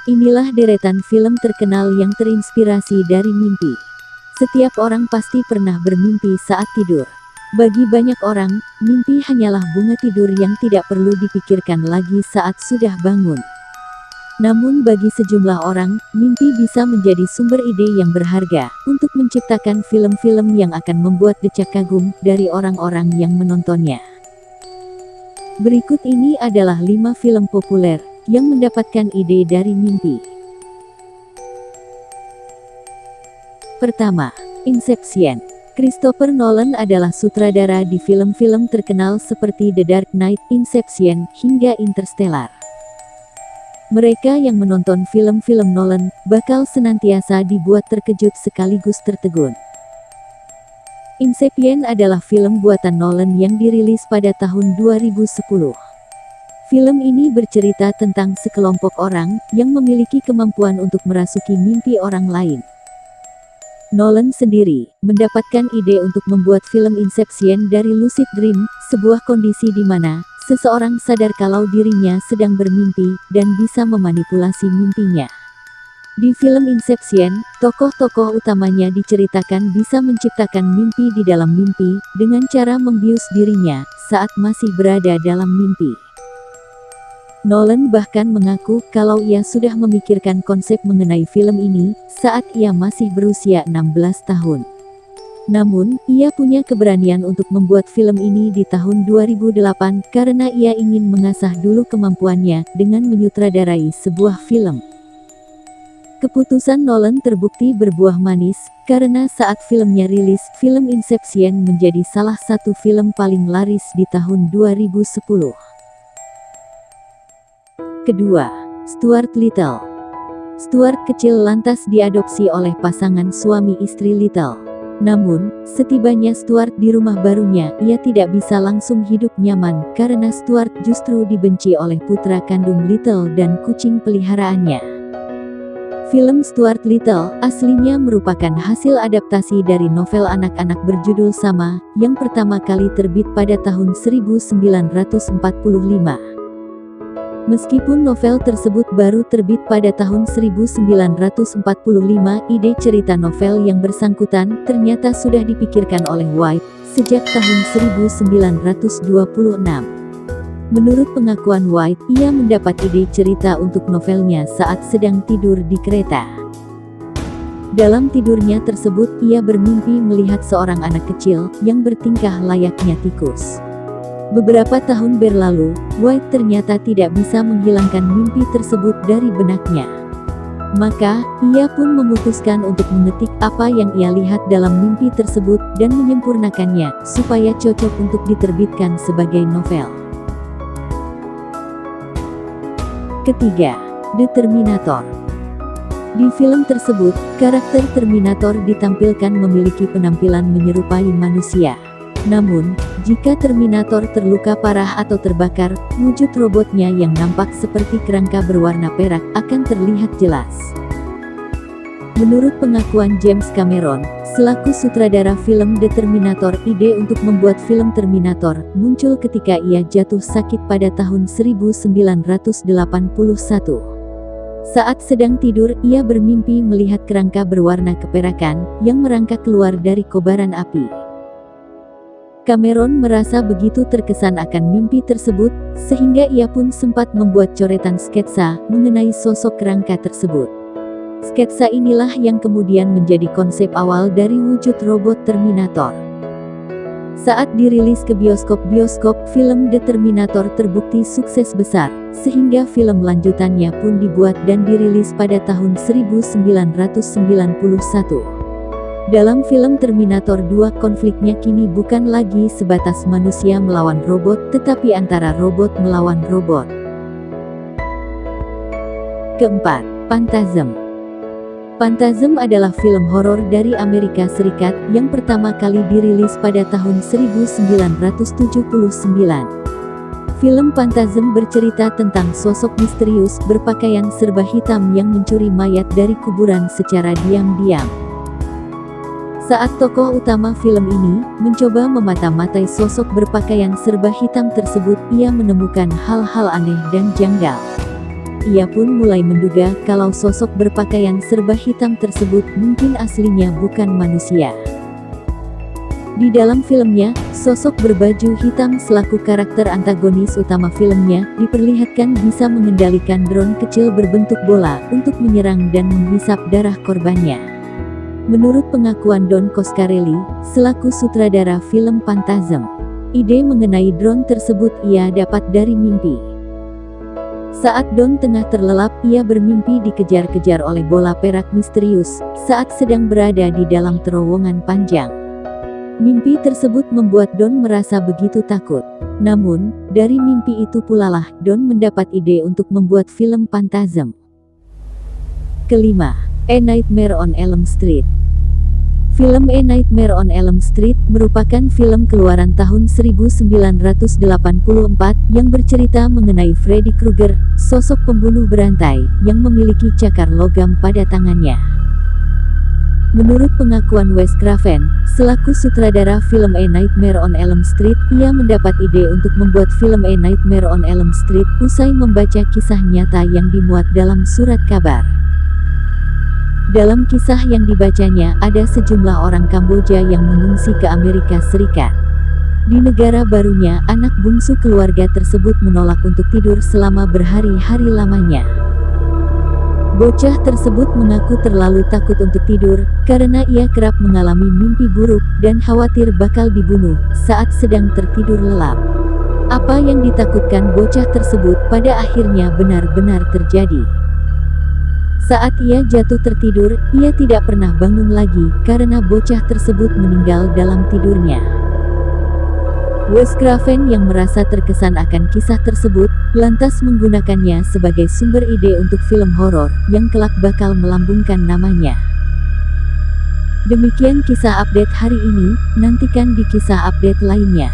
Inilah deretan film terkenal yang terinspirasi dari mimpi. Setiap orang pasti pernah bermimpi saat tidur. Bagi banyak orang, mimpi hanyalah bunga tidur yang tidak perlu dipikirkan lagi saat sudah bangun. Namun bagi sejumlah orang, mimpi bisa menjadi sumber ide yang berharga untuk menciptakan film-film yang akan membuat decak kagum dari orang-orang yang menontonnya. Berikut ini adalah 5 film populer yang mendapatkan ide dari mimpi. Pertama, Inception. Christopher Nolan adalah sutradara di film-film terkenal seperti The Dark Knight, Inception, hingga Interstellar. Mereka yang menonton film-film Nolan bakal senantiasa dibuat terkejut sekaligus tertegun. Inception adalah film buatan Nolan yang dirilis pada tahun 2010. Film ini bercerita tentang sekelompok orang yang memiliki kemampuan untuk merasuki mimpi orang lain. Nolan sendiri mendapatkan ide untuk membuat film Inception dari lucid dream, sebuah kondisi di mana seseorang sadar kalau dirinya sedang bermimpi dan bisa memanipulasi mimpinya. Di film Inception, tokoh-tokoh utamanya diceritakan bisa menciptakan mimpi di dalam mimpi dengan cara membius dirinya saat masih berada dalam mimpi. Nolan bahkan mengaku kalau ia sudah memikirkan konsep mengenai film ini saat ia masih berusia 16 tahun. Namun, ia punya keberanian untuk membuat film ini di tahun 2008 karena ia ingin mengasah dulu kemampuannya dengan menyutradarai sebuah film. Keputusan Nolan terbukti berbuah manis, karena saat filmnya rilis, film Inception menjadi salah satu film paling laris di tahun 2010. Kedua, Stuart Little. Stuart kecil lantas diadopsi oleh pasangan suami istri Little. Namun, setibanya Stuart di rumah barunya, ia tidak bisa langsung hidup nyaman karena Stuart justru dibenci oleh putra kandung Little dan kucing peliharaannya. Film Stuart Little aslinya merupakan hasil adaptasi dari novel anak-anak berjudul sama, yang pertama kali terbit pada tahun 1945. Meskipun novel tersebut baru terbit pada tahun 1945, ide cerita novel yang bersangkutan ternyata sudah dipikirkan oleh White sejak tahun 1926. Menurut pengakuan White, ia mendapat ide cerita untuk novelnya saat sedang tidur di kereta. Dalam tidurnya tersebut, ia bermimpi melihat seorang anak kecil yang bertingkah layaknya tikus. Beberapa tahun berlalu, White ternyata tidak bisa menghilangkan mimpi tersebut dari benaknya. Maka, ia pun memutuskan untuk mengetik apa yang ia lihat dalam mimpi tersebut dan menyempurnakannya, supaya cocok untuk diterbitkan sebagai novel. Ketiga, The Terminator. Di film tersebut, karakter Terminator ditampilkan memiliki penampilan menyerupai manusia. Namun, jika Terminator terluka parah atau terbakar, wujud robotnya yang nampak seperti kerangka berwarna perak akan terlihat jelas. Menurut pengakuan James Cameron, selaku sutradara film The Terminator, ide untuk membuat film Terminator muncul ketika ia jatuh sakit pada tahun 1981. Saat sedang tidur, ia bermimpi melihat kerangka berwarna keperakan yang merangkak keluar dari kobaran api. Cameron merasa begitu terkesan akan mimpi tersebut, sehingga ia pun sempat membuat coretan sketsa mengenai sosok kerangka tersebut. Sketsa inilah yang kemudian menjadi konsep awal dari wujud robot Terminator. Saat dirilis ke bioskop-bioskop, film The Terminator terbukti sukses besar, sehingga film lanjutannya pun dibuat dan dirilis pada tahun 1991. Dalam film Terminator 2, konfliknya kini bukan lagi sebatas manusia melawan robot, tetapi antara robot melawan robot. Keempat, Phantasm. Phantasm adalah film horor dari Amerika Serikat yang pertama kali dirilis pada tahun 1979. Film Phantasm bercerita tentang sosok misterius berpakaian serba hitam yang mencuri mayat dari kuburan secara diam-diam. Saat tokoh utama film ini mencoba memata-matai sosok berpakaian serba hitam tersebut, ia menemukan hal-hal aneh dan janggal. ia pun mulai menduga kalau sosok berpakaian serba hitam tersebut mungkin aslinya bukan manusia. Di dalam filmnya, sosok berbaju hitam selaku karakter antagonis utama filmnya diperlihatkan bisa mengendalikan drone kecil berbentuk bola untuk menyerang dan menghisap darah korbannya. Menurut pengakuan Don Coscarelli, selaku sutradara film Phantasm, ide mengenai drone tersebut ia dapat dari mimpi. Saat Don tengah terlelap, ia bermimpi dikejar-kejar oleh bola perak misterius saat sedang berada di dalam terowongan panjang. Mimpi tersebut membuat Don merasa begitu takut. Namun, dari mimpi itu pulalah Don mendapat ide untuk membuat film Phantasm. Kelima, A Nightmare on Elm Street. Film A Nightmare on Elm Street merupakan film keluaran tahun 1984 yang bercerita mengenai Freddy Krueger, sosok pembunuh berantai yang memiliki cakar logam pada tangannya. Menurut pengakuan Wes Craven, selaku sutradara film A Nightmare on Elm Street, ia mendapat ide untuk membuat film A Nightmare on Elm Street usai membaca kisah nyata yang dimuat dalam surat kabar. Dalam kisah yang dibacanya, ada sejumlah orang Kamboja yang mengungsi ke Amerika Serikat. Di negara barunya, anak bungsu keluarga tersebut menolak untuk tidur selama berhari-hari lamanya. Bocah tersebut mengaku terlalu takut untuk tidur, karena ia kerap mengalami mimpi buruk, dan khawatir bakal dibunuh, saat sedang tertidur lelap. Apa yang ditakutkan bocah tersebut pada akhirnya benar-benar terjadi. Saat ia jatuh tertidur, ia tidak pernah bangun lagi, karena bocah tersebut meninggal dalam tidurnya. Wes Craven yang merasa terkesan akan kisah tersebut, lantas menggunakannya sebagai sumber ide untuk film horor yang kelak bakal melambungkan namanya. Demikian kisah update hari ini, nantikan di kisah update lainnya.